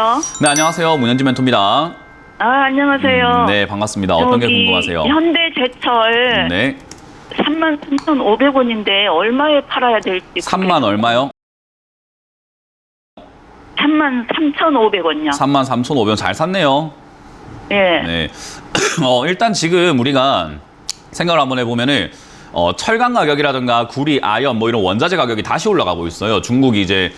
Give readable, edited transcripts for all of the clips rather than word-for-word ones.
여보세요? 네, 안녕하세요. 문현지 멘토입니다. 아, 안녕하세요. 네, 반갑습니다. 어떤 게 궁금하세요? 현대제철 네. 33,500원인데 얼마에 팔아야 될지. 3만 얼마요? 33,500원요. 33,500원 잘 샀네요. 예. 네. 일단 지금 우리가 생각을 한번 해보면은 철강 가격이라든가 구리, 아연 뭐 이런 원자재 가격이 다시 올라가고 있어요. 중국이 이제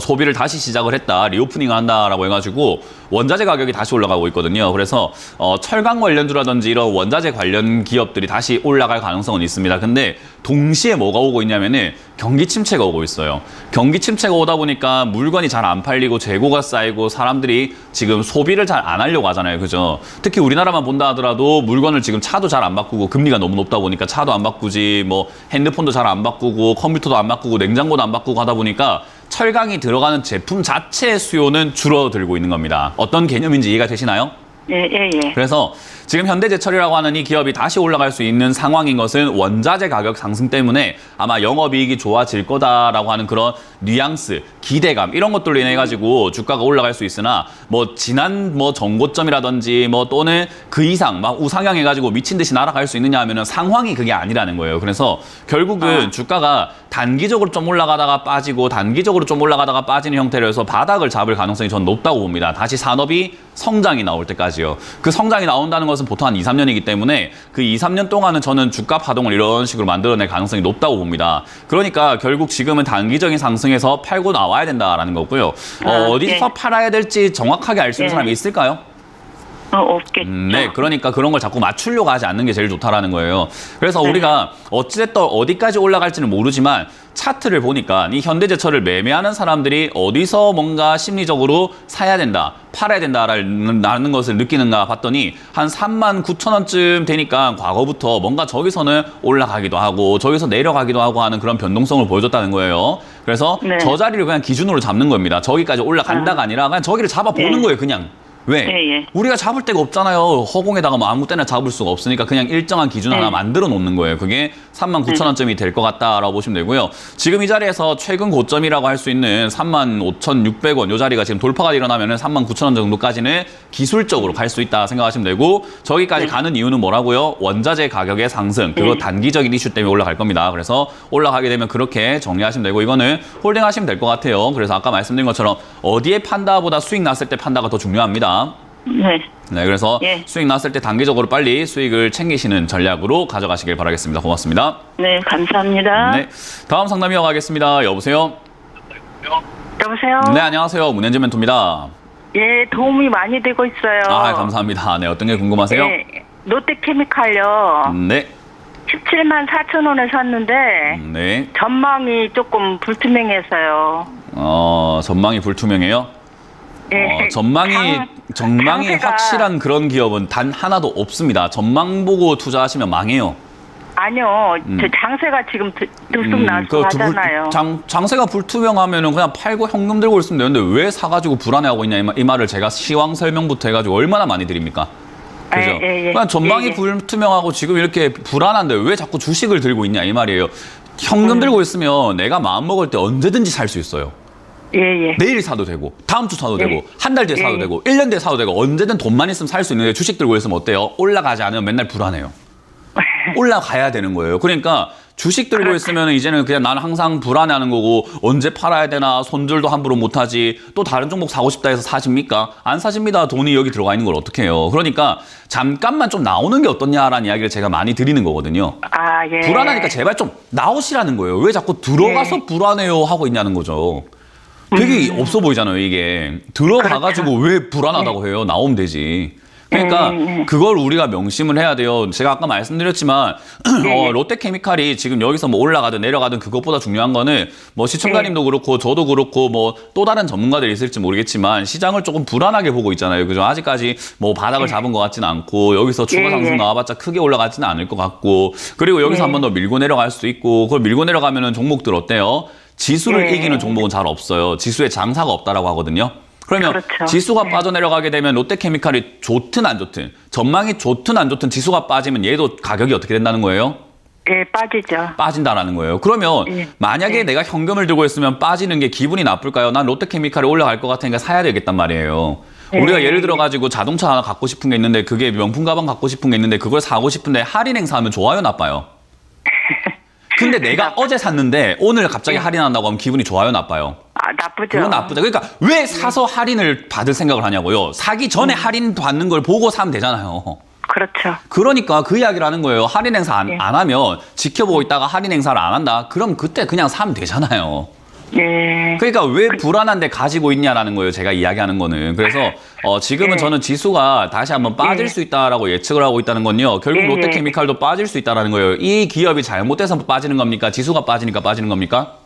소비를 다시 시작을 했다, 리오프닝을 한다라고 해가지고 원자재 가격이 다시 올라가고 있거든요. 그래서 철강 관련주라든지 이런 원자재 관련 기업들이 다시 올라갈 가능성은 있습니다. 근데 동시에 뭐가 오고 있냐면은 경기 침체가 오고 있어요. 경기 침체가 오다 보니까 물건이 잘 안 팔리고 재고가 쌓이고 사람들이 지금 소비를 잘 안 하려고 하잖아요. 그죠? 특히 우리나라만 본다 하더라도 물건을 지금 차도 잘 안 바꾸고 금리가 너무 높다 보니까 차도 안 바꾸지, 뭐 핸드폰도 잘 안 바꾸고 컴퓨터도 안 바꾸고 냉장고도 안 바꾸고 하다 보니까 철강이 들어가는 제품 자체의 수요는 줄어들고 있는 겁니다. 어떤 개념인지 이해가 되시나요? 예. 그래서 지금 현대제철이라고 하는 이 기업이 다시 올라갈 수 있는 상황인 것은 원자재 가격 상승 때문에 아마 영업이익이 좋아질 거다라고 하는 그런 뉘앙스, 기대감 이런 것들로 인해 가지고 주가가 올라갈 수 있으나 뭐 지난 뭐 전고점이라든지 뭐 또는 그 이상 막 우상향해 가지고 미친 듯이 날아갈 수 있느냐 하면은 상황이 그게 아니라는 거예요. 그래서 결국은 주가가 단기적으로 좀 올라가다가 빠지고 단기적으로 좀 올라가다가 빠지는 형태로 해서 바닥을 잡을 가능성이 전 높다고 봅니다. 다시 산업이 성장이 나올 때까지요. 그 성장이 나온다는 것은 보통 한 2, 3년이기 때문에 그 2, 3년 동안은 저는 주가 파동을 이런 식으로 만들어낼 가능성이 높다고 봅니다. 그러니까 결국 지금은 단기적인 상승에서 팔고 나와야 된다라는 거고요. 어디서 팔아야 될지 정확하게 알 수 있는 사람이 있을까요? 없겠죠. 네, 그러니까 그런 걸 자꾸 맞추려고 하지 않는 게 제일 좋다라는 거예요. 그래서 우리가 어찌됐든 어디까지 올라갈지는 모르지만 차트를 보니까 이 현대제철을 매매하는 사람들이 어디서 뭔가 심리적으로 사야 된다, 팔아야 된다라는 것을 느끼는가 봤더니 한 39,000원쯤 되니까 과거부터 뭔가 저기서는 올라가기도 하고 저기서 내려가기도 하고 하는 그런 변동성을 보여줬다는 거예요. 그래서 저 자리를 그냥 기준으로 잡는 겁니다. 저기까지 올라간다가 아니라 그냥 저기를 잡아보는 거예요, 그냥. 왜? 우리가 잡을 데가 없잖아요. 허공에다가 뭐 아무 때나 잡을 수가 없으니까 그냥 일정한 기준 하나 만들어 놓는 거예요. 그게 39,000원점이 될 것 같다라고 보시면 되고요. 지금 이 자리에서 최근 고점이라고 할 수 있는 35,600원 이 자리가 지금 돌파가 일어나면 39,000원 정도까지는 기술적으로 갈 수 있다 생각하시면 되고 저기까지 가는 이유는 뭐라고요? 원자재 가격의 상승. 그거 단기적인 이슈 때문에 올라갈 겁니다. 그래서 올라가게 되면 그렇게 정리하시면 되고 이거는 홀딩하시면 될 것 같아요. 그래서 아까 말씀드린 것처럼 어디에 판다보다 수익 났을 때 판다가 더 중요합니다. 네, 그래서 수익 났을 때 단기적으로 빨리 수익을 챙기시는 전략으로 가져가시길 바라겠습니다. 고맙습니다. 네, 감사합니다. 네, 다음 상담 이어가겠습니다. 여보세요? 여보세요? 네, 안녕하세요. 문현지 멘토입니다. 예, 도움이 많이 되고 있어요. 아, 감사합니다. 네, 어떤 게 궁금하세요? 네, 롯데케미칼요. 네. 174,000원에 샀는데 네. 전망이 조금 불투명해서요. 전망이 불투명해요? 전망이 장세가... 확실한 그런 기업은 단 하나도 없습니다. 전망 보고 투자하시면 망해요. 아니요, 저 장세가 지금 들쑥 날쑥 하잖아요. 장세가 불투명하면은 그냥 팔고 현금 들고 있으면 되는데 왜 사가지고 불안해하고 있냐 이 말을 제가 시황 설명부터 해가지고 얼마나 많이 드립니까? 그죠? 그냥 전망이 불투명하고 지금 이렇게 불안한데 왜 자꾸 주식을 들고 있냐 이 말이에요. 현금 들고 있으면 내가 마음 먹을 때 언제든지 살 수 있어요. 내일 사도 되고 다음 주 사도 되고 한 달 뒤에 사도 되고 1년 뒤에 사도 되고 언제든 돈만 있으면 살 수 있는데 주식 들고 있으면 어때요? 올라가지 않으면 맨날 불안해요. 올라가야 되는 거예요. 그러니까 주식 들고 있으면 이제는 그냥 나는 항상 불안해하는 거고 언제 팔아야 되나 손질도 함부로 못하지 또 다른 종목 사고 싶다 해서 사십니까? 안 사십니다. 돈이 여기 들어가 있는 걸 어떻게 해요? 그러니까 잠깐만 좀 나오는 게 어떻냐라는 이야기를 제가 많이 드리는 거거든요. 불안하니까 제발 좀 나오시라는 거예요. 왜 자꾸 들어가서 불안해요 하고 있냐는 거죠. 되게 없어 보이잖아요, 이게. 들어가가지고 왜 불안하다고 해요? 나오면 되지. 그러니까 그걸 우리가 명심을 해야 돼요. 제가 아까 말씀드렸지만 롯데케미칼이 지금 여기서 뭐 올라가든 내려가든 그것보다 중요한 거는 뭐 시청자님도 그렇고 저도 그렇고 뭐 또 다른 전문가들이 있을지 모르겠지만 시장을 조금 불안하게 보고 있잖아요. 그죠? 아직까지 뭐 바닥을 잡은 것 같지는 않고 여기서 추가 상승 나와봤자 크게 올라가지는 않을 것 같고 그리고 여기서 한 번 더 밀고 내려갈 수도 있고 그걸 밀고 내려가면은 종목들 어때요? 지수를 이기는 종목은 잘 없어요. 지수에 장사가 없다라고 하거든요. 그러면 지수가 빠져내려가게 되면 롯데케미칼이 좋든 안 좋든 전망이 좋든 안 좋든 지수가 빠지면 얘도 가격이 어떻게 된다는 거예요? 예, 빠지죠. 빠진다라는 거예요. 그러면 예. 만약에 예. 내가 현금을 들고 있으면 빠지는 게 기분이 나쁠까요? 난 롯데케미칼이 올라갈 것 같으니까 사야 되겠단 말이에요. 예. 우리가 예를 들어가지고 자동차 하나 갖고 싶은 게 있는데 그게 명품 가방 갖고 싶은 게 있는데 그걸 사고 싶은데 할인 행사하면 좋아요, 나빠요? 근데 내가 어제 샀는데 오늘 갑자기 할인한다고 하면 기분이 좋아요, 나빠요? 아, 나쁘죠. 그건 나쁘죠. 그러니까 왜 사서 할인을 받을 생각을 하냐고요. 사기 전에 할인 받는 걸 보고 사면 되잖아요. 그렇죠. 그러니까 그 이야기를 하는 거예요. 할인 행사 안 하면 지켜보고 있다가 할인 행사를 안 한다. 그럼 그때 그냥 사면 되잖아요. 예. 그러니까 왜 불안한데 가지고 있냐라는 거예요. 제가 이야기하는 거는. 그래서 지금은 예. 저는 지수가 다시 한번 빠질 수 있다라고 예측을 하고 있다는 건요. 결국 예. 롯데케미칼도 빠질 수 있다라는 거예요. 이 기업이 잘못돼서 빠지는 겁니까? 지수가 빠지니까 빠지는 겁니까?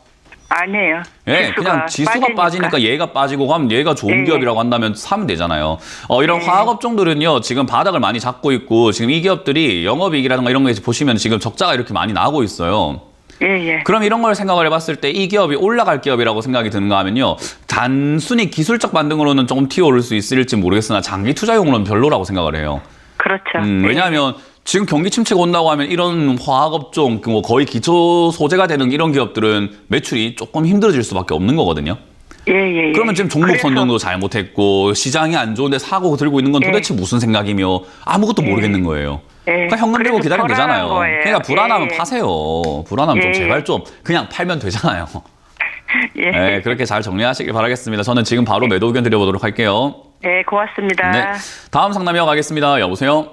아니에요. 예, 그냥 지수가 빠지니까 얘가 빠지고 가면 얘가 좋은 예. 기업이라고 한다면 사면 되잖아요. 이런 예. 화학업종들은요, 지금 바닥을 많이 잡고 있고, 지금 이 기업들이 영업이익이라든가 이런 거에 보시면 지금 적자가 이렇게 많이 나고 있어요. 예, 예. 그럼 이런 걸 생각을 해봤을 때 이 기업이 올라갈 기업이라고 생각이 드는가 하면요, 단순히 기술적 반등으로는 조금 튀어오를 수 있을지 모르겠으나 장기 투자용으로는 별로라고 생각을 해요. 그렇죠. 왜냐하면 지금 경기 침체가 온다고 하면 이런 화학업종, 뭐 거의 기초 소재가 되는 이런 기업들은 매출이 조금 힘들어질 수밖에 없는 거거든요. 예. 그러면 지금 종목 선정도 잘못했고 시장이 안 좋은데 사고 들고 있는 건 도대체 무슨 생각이며 아무것도 모르겠는 거예요. 그러니까 현금 들고 기다리면 되잖아요. 그러니까 불안하면 파세요. 불안하면 좀 제발 좀 그냥 팔면 되잖아요. 예. 네, 그렇게 잘 정리하시길 바라겠습니다. 저는 지금 바로 매도 의견 드려보도록 할게요. 네, 고맙습니다. 네, 다음 상담 이어가겠습니다. 여보세요?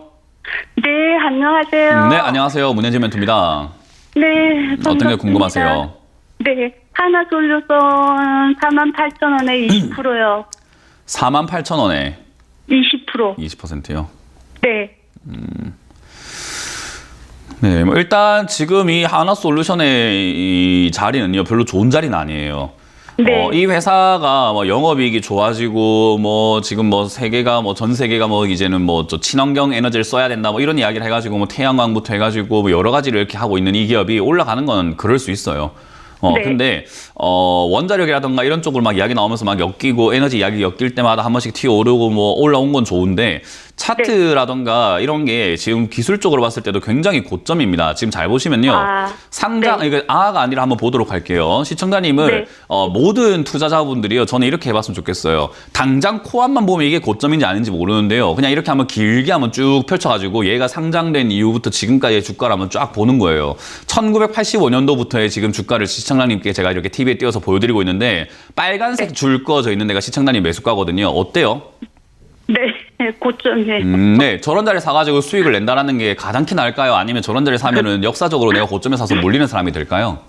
네, 안녕하세요. 네, 안녕하세요. 문현지 멘토입니다. 네, 어떤 게 궁금하세요? 네, 하나솔루션 48,000원에 20%요. 48,000원에 20%. 20%요? 네. 네, 뭐 일단 지금 이 하나솔루션의 이 자리는요, 별로 좋은 자리는 아니에요. 네. 이 회사가 뭐 영업이익이 좋아지고 뭐 지금 뭐 세계가 뭐 전 세계가 뭐 이제는 뭐 저 친환경 에너지를 써야 된다 뭐 이런 이야기를 해가지고 뭐 태양광부터 해가지고 뭐 여러 가지를 이렇게 하고 있는 이 기업이 올라가는 건 그럴 수 있어요. 네. 근데 원자력이라던가 이런 쪽으로 막 이야기 나오면서 막 엮이고 에너지 이야기 엮일 때마다 한 번씩 튀어오르고 뭐 올라온 건 좋은데 차트라던가 이런 게 지금 기술적으로 봤을 때도 굉장히 고점입니다. 지금 잘 보시면요. 상장, 네. 이거 아가 아니라 한번 보도록 할게요. 시청자님을 모든 투자자분들이요. 저는 이렇게 해봤으면 좋겠어요. 당장 코앞만 보면 이게 고점인지 아닌지 모르는데요. 그냥 이렇게 한번 길게 한번 쭉 펼쳐가지고 얘가 상장된 이후부터 지금까지의 주가를 한번 쫙 보는 거예요. 1985년도부터의 지금 주가를 시청자님께 제가 이렇게 TV에 띄워서 보여드리고 있는데 빨간색 줄 꺼져 있는 데가 시청자님 매수가거든요. 어때요? 네, 고점이에요. 네, 저런 자리 사가지고 수익을 낸다라는 게 가당키 나을까요? 아니면 저런 자리 사면은 역사적으로 내가 고점에 사서 물리는 사람이 될까요?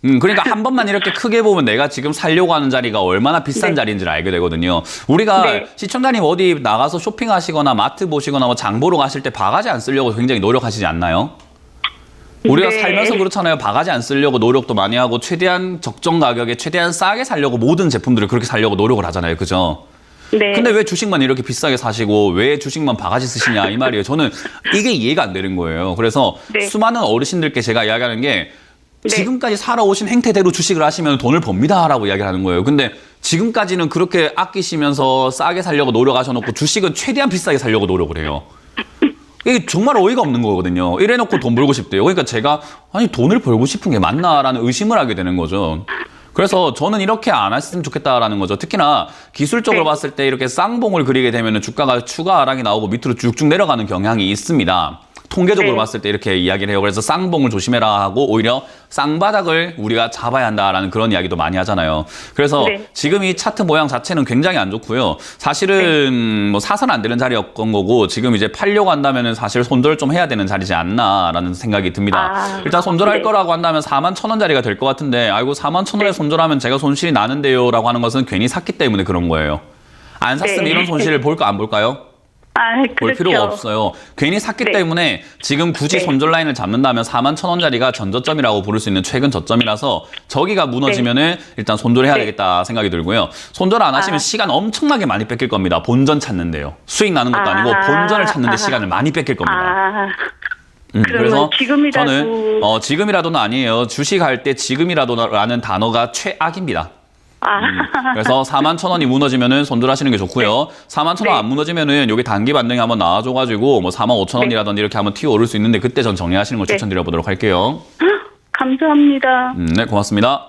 그러니까 한 번만 이렇게 크게 보면 내가 지금 살려고 하는 자리가 얼마나 비싼 자리인지를 알게 되거든요. 우리가 시청자님 어디 나가서 쇼핑하시거나 마트 보시거나 뭐 장 보러 가실 때 바가지 안 쓰려고 굉장히 노력하시지 않나요? 우리가 살면서 그렇잖아요. 바가지 안 쓰려고 노력도 많이 하고 최대한 적정 가격에 최대한 싸게 살려고 모든 제품들을 그렇게 살려고 노력을 하잖아요. 그죠? 네. 근데 왜 주식만 이렇게 비싸게 사시고 왜 주식만 바가지 쓰시냐 이 말이에요. 저는 이게 이해가 안 되는 거예요. 그래서 수많은 어르신들께 제가 이야기하는 게 지금까지 살아오신 행태대로 주식을 하시면 돈을 법니다라고 이야기를 하는 거예요. 근데 지금까지는 그렇게 아끼시면서 싸게 살려고 노력하셔놓고 주식은 최대한 비싸게 살려고 노력을 해요. 이게 정말 어이가 없는 거거든요. 이래놓고 돈 벌고 싶대요. 그러니까 제가 아니 돈을 벌고 싶은 게 맞나라는 의심을 하게 되는 거죠. 그래서 저는 이렇게 안 했으면 좋겠다라는 거죠. 특히나 기술적으로 봤을 때 이렇게 쌍봉을 그리게 되면 주가가 추가 하락이 나오고 밑으로 쭉쭉 내려가는 경향이 있습니다. 통계적으로 봤을 때 이렇게 이야기를 해요. 그래서 쌍봉을 조심해라 하고 오히려 쌍바닥을 우리가 잡아야 한다라는 그런 이야기도 많이 하잖아요. 그래서 지금 이 차트 모양 자체는 굉장히 안 좋고요. 사실은 뭐 사선 안 되는 자리였던 거고 지금 이제 팔려고 한다면은 사실 손절 좀 해야 되는 자리지 않나라는 생각이 듭니다. 일단 손절할 거라고 한다면 41,000원짜리가 될 것 같은데 아이고 41,000원에 손절하면 제가 손실이 나는데요 라고 하는 것은 괜히 샀기 때문에 그런 거예요. 안 샀으면 이런 손실을 볼까 안 볼까요? 볼 필요가 없어요. 괜히 샀기 때문에 지금 굳이 손절 라인을 잡는다면 41,000원짜리가 전저점이라고 부를 수 있는 최근 저점이라서 저기가 무너지면은 일단 손절해야 되겠다 생각이 들고요. 손절 안 하시면 시간 엄청나게 많이 뺏길 겁니다. 본전 찾는데요. 수익 나는 것도 아니고 본전을 찾는데 시간을 많이 뺏길 겁니다. 그래서 지금이라도... 저는 지금이라도는 아니에요. 주식할 때 지금이라도라는 단어가 최악입니다. 그래서 41,000원이 무너지면은 손절하시는 게 좋고요. 41,000원 네. 안 무너지면은 여기 단기 반등이 한번 나와줘가지고 뭐 45,000원이라든지 이렇게 한번 튀어 오를 수 있는데 그때 전 정리하시는 걸 네. 추천드려 보도록 할게요. 감사합니다. 네, 고맙습니다.